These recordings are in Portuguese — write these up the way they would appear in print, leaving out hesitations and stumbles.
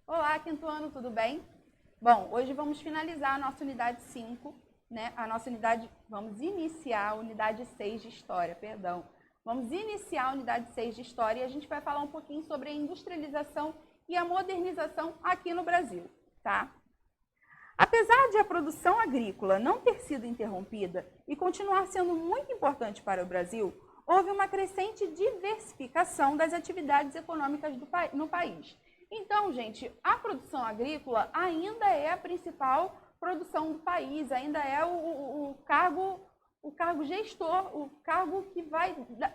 Olá, quinto ano, tudo bem? Bom, hoje vamos finalizar a nossa unidade 5, né? Vamos iniciar a unidade 6 de História, perdão. Vamos iniciar a unidade 6 de História e a gente vai falar um pouquinho sobre a industrialização e a modernização aqui no Brasil, tá? Apesar de a produção agrícola não ter sido interrompida e continuar sendo muito importante para o Brasil, houve uma crescente diversificação das atividades econômicas no país. Então, gente, a produção agrícola ainda é a principal produção do país, ainda é o cargo gestor, o cargo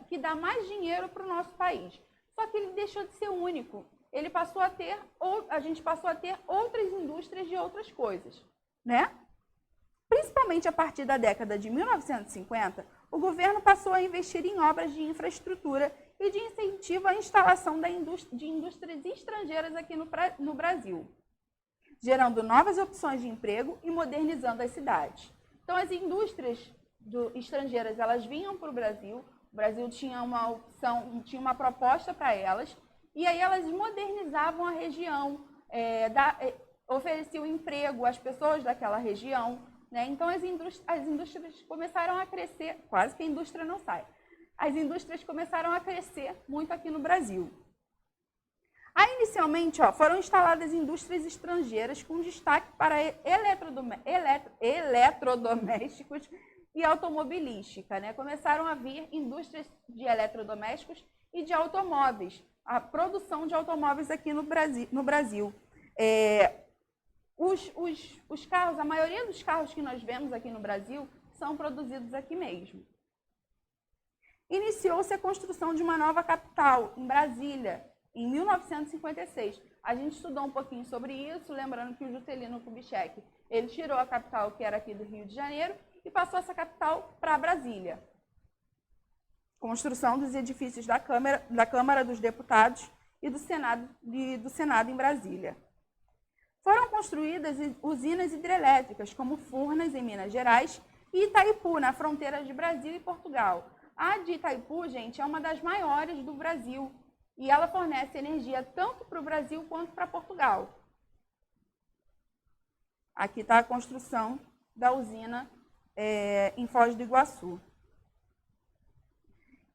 que dá mais dinheiro para o nosso país. Só que ele deixou de ser único. A gente passou a ter outras indústrias de outras coisas, né? Principalmente a partir da década de 1950, o governo passou a investir em obras de infraestrutura e de incentivo à instalação de indústrias estrangeiras aqui no Brasil, gerando novas opções de emprego e modernizando as cidades. Então, as indústrias estrangeiras, elas vinham para o Brasil tinha uma proposta para elas, e aí elas modernizavam a região, ofereciam emprego às pessoas daquela região, né? Então, as indústrias começaram a crescer, quase que a indústria não sai. As indústrias começaram a crescer muito aqui no Brasil. Aí, inicialmente, foram instaladas indústrias estrangeiras com destaque para eletrodomésticos e automobilística, né? Começaram a vir indústrias de eletrodomésticos e de automóveis, a produção de automóveis aqui no Brasil. Os carros, a maioria dos carros que nós vemos aqui no Brasil são produzidos aqui mesmo. Iniciou-se a construção de uma nova capital, em Brasília, em 1956. A gente estudou um pouquinho sobre isso, lembrando que o Juscelino Kubitschek, ele tirou a capital, que era aqui do Rio de Janeiro, e passou essa capital para Brasília. Construção dos edifícios da Câmara dos Deputados e do Senado em Brasília. Foram construídas usinas hidrelétricas, como Furnas, em Minas Gerais, e Itaipu, na fronteira de Brasil e Portugal. A de Itaipu, gente, é uma das maiores do Brasil, e ela fornece energia tanto para o Brasil quanto para Portugal. Aqui está a construção da usina em Foz do Iguaçu.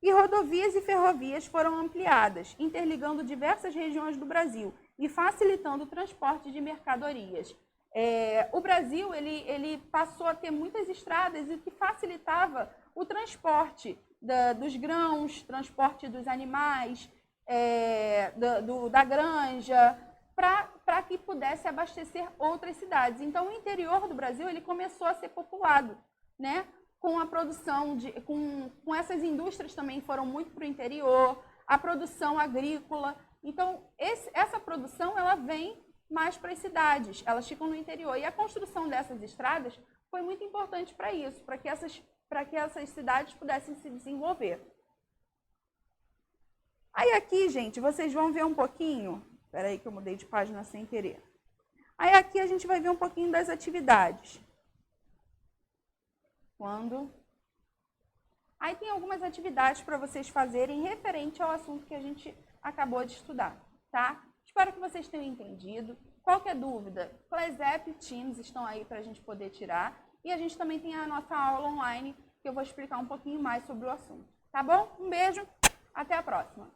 E rodovias e ferrovias foram ampliadas, interligando diversas regiões do Brasil e facilitando o transporte de mercadorias. O Brasil ele passou a ter muitas estradas, o que facilitava o transporte dos grãos, transporte dos animais, da granja, para que pudesse abastecer outras cidades. Então, o interior do Brasil ele começou a ser populado, né? Com a produção, com essas indústrias também foram muito para o interior, a produção agrícola. Então, essa produção ela vem mais para as cidades, elas ficam no interior. E a construção dessas estradas foi muito importante para isso, para que essas cidades pudessem se desenvolver. Aí aqui, gente, vocês vão ver um pouquinho... Espera aí que eu mudei de página sem querer. Aí aqui a gente vai ver um pouquinho das atividades. Aí tem algumas atividades para vocês fazerem referente ao assunto que a gente acabou de estudar, tá? Espero que vocês tenham entendido. Qualquer dúvida, Clesep e Teams estão aí para a gente poder tirar. E a gente também tem a nossa aula online, que eu vou explicar um pouquinho mais sobre o assunto. Tá bom? Um beijo, até a próxima!